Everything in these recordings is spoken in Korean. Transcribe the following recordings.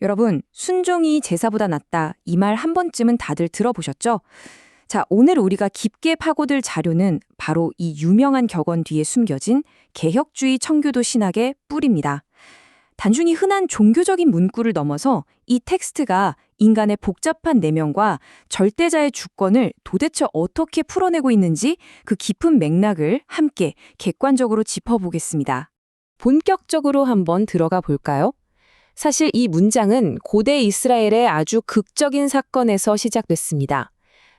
여러분, 순종이 제사보다 낫다. 이 말 한 번쯤은 다들 들어보셨죠? 자, 오늘 우리가 깊게 파고들 자료는 바로 이 유명한 격언 뒤에 숨겨진 개혁주의 청교도 신학의 뿌리입니다. 단순히 흔한 종교적인 문구를 넘어서 이 텍스트가 인간의 복잡한 내면과 절대자의 주권을 도대체 어떻게 풀어내고 있는지 그 깊은 맥락을 함께 객관적으로 짚어보겠습니다. 본격적으로 한번 들어가 볼까요? 사실 이 문장은 고대 이스라엘의 아주 극적인 사건에서 시작됐습니다.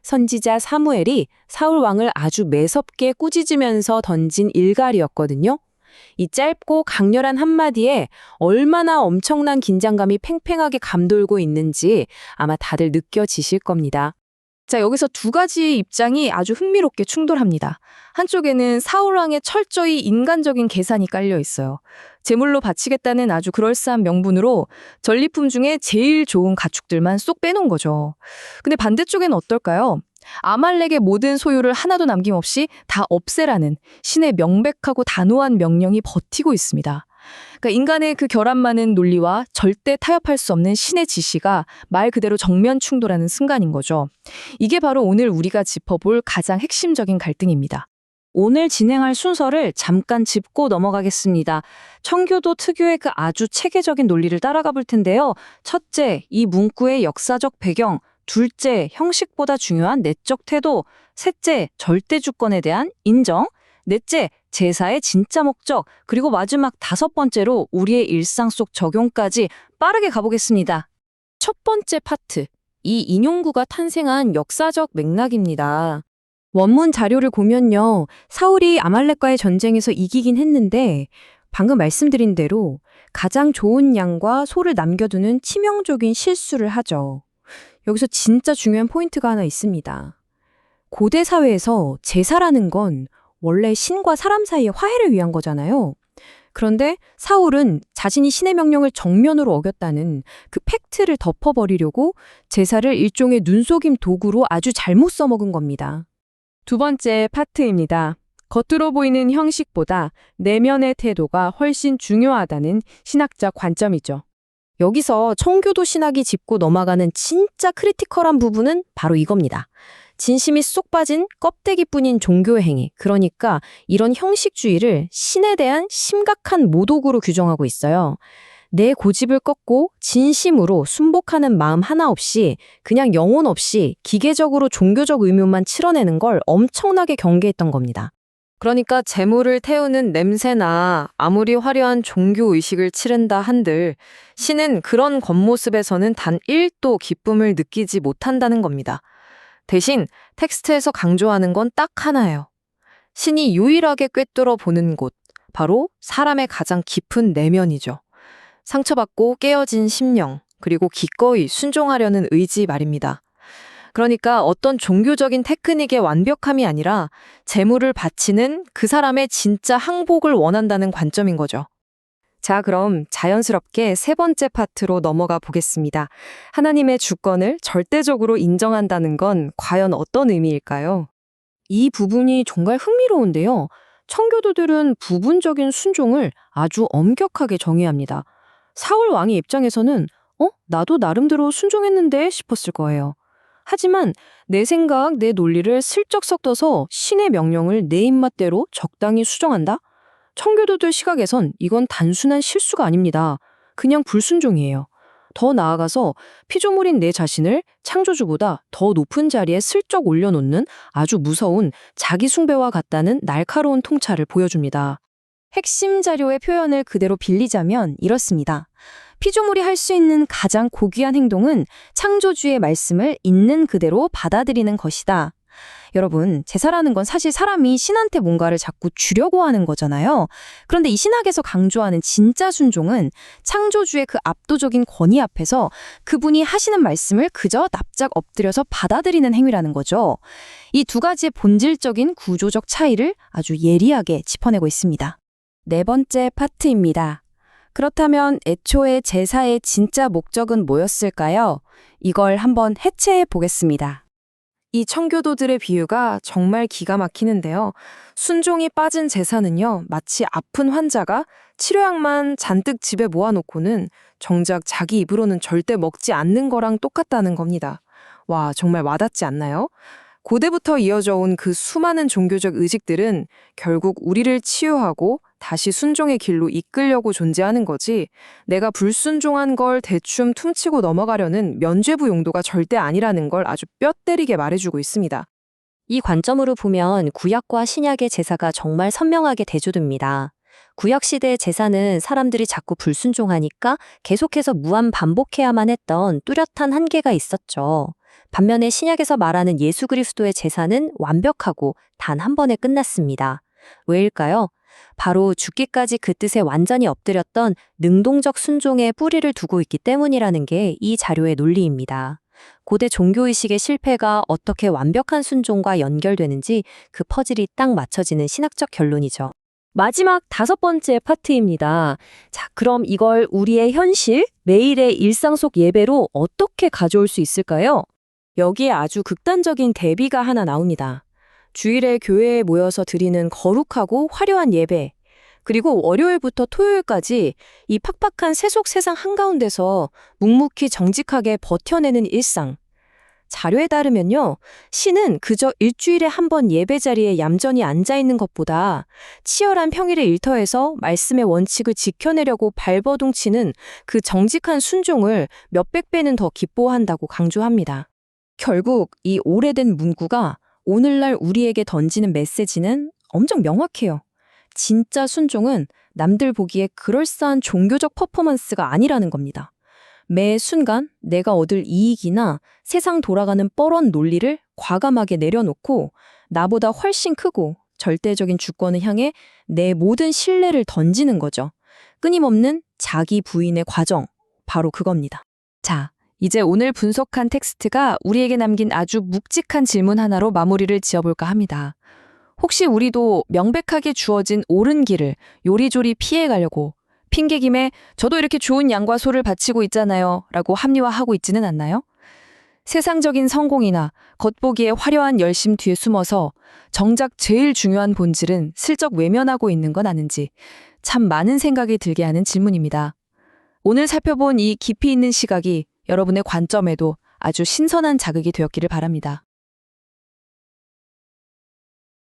선지자 사무엘이 사울 왕을 아주 매섭게 꾸짖으면서 던진 일갈이었거든요. 이 짧고 강렬한 한마디에 얼마나 엄청난 긴장감이 팽팽하게 감돌고 있는지 아마 다들 느껴지실 겁니다. 자, 여기서 두 가지의 입장이 아주 흥미롭게 충돌합니다. 한쪽에는 사울왕의 철저히 인간적인 계산이 깔려 있어요. 제물로 바치겠다는 아주 그럴싸한 명분으로 전리품 중에 제일 좋은 가축들만 쏙 빼놓은 거죠. 근데 반대쪽에는 어떨까요? 아말렉의 모든 소유를 하나도 남김없이 다 없애라는 신의 명백하고 단호한 명령이 버티고 있습니다. 그러니까 인간의 그 결함 많은 논리와 절대 타협할 수 없는 신의 지시가 말 그대로 정면 충돌하는 순간인 거죠. 이게 바로 오늘 우리가 짚어볼 가장 핵심적인 갈등입니다. 오늘 진행할 순서를 잠깐 짚고 넘어가겠습니다. 청교도 특유의 그 아주 체계적인 논리를 따라가 볼 텐데요. 첫째, 이 문구의 역사적 배경. 둘째, 형식보다 중요한 내적 태도. 셋째, 절대 주권에 대한 인정. 넷째, 제사의 진짜 목적. 그리고 마지막 다섯 번째로 우리의 일상 속 적용까지 빠르게 가보겠습니다. 첫 번째 파트, 이 인용구가 탄생한 역사적 맥락입니다. 원문 자료를 보면요, 사울이 아말렉과의 전쟁에서 이기긴 했는데 방금 말씀드린 대로 가장 좋은 양과 소를 남겨두는 치명적인 실수를 하죠. 여기서 진짜 중요한 포인트가 하나 있습니다. 고대 사회에서 제사라는 건 원래 신과 사람 사이의 화해를 위한 거잖아요. 그런데 사울은 자신이 신의 명령을 정면으로 어겼다는 그 팩트를 덮어버리려고 제사를 일종의 눈속임 도구로 아주 잘못 써먹은 겁니다. 두 번째 파트입니다. 겉으로 보이는 형식보다 내면의 태도가 훨씬 중요하다는 신학적 관점이죠. 여기서 청교도 신학이 짚고 넘어가는 진짜 크리티컬한 부분은 바로 이겁니다. 진심이 쏙 빠진 껍데기뿐인 종교 행위, 그러니까 이런 형식주의를 신에 대한 심각한 모독으로 규정하고 있어요. 내 고집을 꺾고 진심으로 순복하는 마음 하나 없이 그냥 영혼 없이 기계적으로 종교적 의무만 치러내는 걸 엄청나게 경계했던 겁니다. 그러니까 재물을 태우는 냄새나 아무리 화려한 종교의식을 치른다 한들 신은 그런 겉모습에서는 단 1도 기쁨을 느끼지 못한다는 겁니다. 대신 텍스트에서 강조하는 건 딱 하나예요. 신이 유일하게 꿰뚫어 보는 곳, 바로 사람의 가장 깊은 내면이죠. 상처받고 깨어진 심령, 그리고 기꺼이 순종하려는 의지 말입니다. 그러니까 어떤 종교적인 테크닉의 완벽함이 아니라 재물을 바치는 그 사람의 진짜 항복을 원한다는 관점인 거죠. 자, 그럼 자연스럽게 세 번째 파트로 넘어가 보겠습니다. 하나님의 주권을 절대적으로 인정한다는 건 과연 어떤 의미일까요? 이 부분이 정말 흥미로운데요. 청교도들은 부분적인 순종을 아주 엄격하게 정의합니다. 사울 왕의 입장에서는 나도 나름대로 순종했는데 싶었을 거예요. 하지만 내 생각, 내 논리를 슬쩍 섞어서 신의 명령을 내 입맛대로 적당히 수정한다? 청교도들 시각에선 이건 단순한 실수가 아닙니다. 그냥 불순종이에요. 더 나아가서 피조물인 내 자신을 창조주보다 더 높은 자리에 슬쩍 올려놓는 아주 무서운 자기 숭배와 같다는 날카로운 통찰을 보여줍니다. 핵심 자료의 표현을 그대로 빌리자면 이렇습니다. 피조물이 할 수 있는 가장 고귀한 행동은 창조주의 말씀을 있는 그대로 받아들이는 것이다. 여러분, 제사라는 건 사실 사람이 신한테 뭔가를 자꾸 주려고 하는 거잖아요. 그런데 이 신학에서 강조하는 진짜 순종은 창조주의 그 압도적인 권위 앞에서 그분이 하시는 말씀을 그저 납작 엎드려서 받아들이는 행위라는 거죠. 이 두 가지의 본질적인 구조적 차이를 아주 예리하게 짚어내고 있습니다. 네 번째 파트입니다. 그렇다면 애초에 제사의 진짜 목적은 뭐였을까요? 이걸 한번 해체해 보겠습니다. 이 청교도들의 비유가 정말 기가 막히는데요. 순종이 빠진 제사는요, 마치 아픈 환자가 치료약만 잔뜩 집에 모아놓고는 정작 자기 입으로는 절대 먹지 않는 거랑 똑같다는 겁니다. 와, 정말 와닿지 않나요? 고대부터 이어져 온 그 수많은 종교적 의식들은 결국 우리를 치유하고 다시 순종의 길로 이끌려고 존재하는 거지, 내가 불순종한 걸 대충 퉁치고 넘어가려는 면죄부 용도가 절대 아니라는 걸 아주 뼈 때리게 말해주고 있습니다. 이 관점으로 보면 구약과 신약의 제사가 정말 선명하게 대조됩니다. 구약시대의 제사는 사람들이 자꾸 불순종하니까 계속해서 무한 반복해야만 했던 뚜렷한 한계가 있었죠. 반면에 신약에서 말하는 예수 그리스도의 제사는 완벽하고 단 한 번에 끝났습니다. 왜일까요? 바로 죽기까지 그 뜻에 완전히 엎드렸던 능동적 순종에 뿌리를 두고 있기 때문이라는 게 이 자료의 논리입니다. 고대 종교의식의 실패가 어떻게 완벽한 순종과 연결되는지 그 퍼즐이 딱 맞춰지는 신학적 결론이죠. 마지막 5번째 파트입니다. 자, 그럼 이걸 우리의 현실, 매일의 일상 속 예배로 어떻게 가져올 수 있을까요? 여기에 아주 극단적인 대비가 하나 나옵니다. 주일에 교회에 모여서 드리는 거룩하고 화려한 예배, 그리고 월요일부터 토요일까지 이 팍팍한 세속 세상 한가운데서 묵묵히 정직하게 버텨내는 일상. 자료에 따르면요, 신은 그저 일주일에 한 번 예배 자리에 얌전히 앉아있는 것보다 치열한 평일의 일터에서 말씀의 원칙을 지켜내려고 발버둥치는 그 정직한 순종을 몇백 배는 더 기뻐한다고 강조합니다. 결국 이 오래된 문구가 오늘날 우리에게 던지는 메시지는 엄청 명확해요. 진짜 순종은 남들 보기에 그럴싸한 종교적 퍼포먼스가 아니라는 겁니다. 매 순간 내가 얻을 이익이나 세상 돌아가는 뻔한 논리를 과감하게 내려놓고 나보다 훨씬 크고 절대적인 주권을 향해 내 모든 신뢰를 던지는 거죠. 끊임없는 자기 부인의 과정, 바로 그겁니다. 자, 이제 오늘 분석한 텍스트가 우리에게 남긴 아주 묵직한 질문 하나로 마무리를 지어볼까 합니다. 혹시 우리도 명백하게 주어진 옳은 길을 요리조리 피해가려고 핑계김에 저도 이렇게 좋은 양과 소를 바치고 있잖아요 라고 합리화하고 있지는 않나요? 세상적인 성공이나 겉보기에 화려한 열심 뒤에 숨어서 정작 제일 중요한 본질은 슬쩍 외면하고 있는 건 아는지 참 많은 생각이 들게 하는 질문입니다. 오늘 살펴본 이 깊이 있는 시각이 여러분의 관점에도 아주 신선한 자극이 되었기를 바랍니다.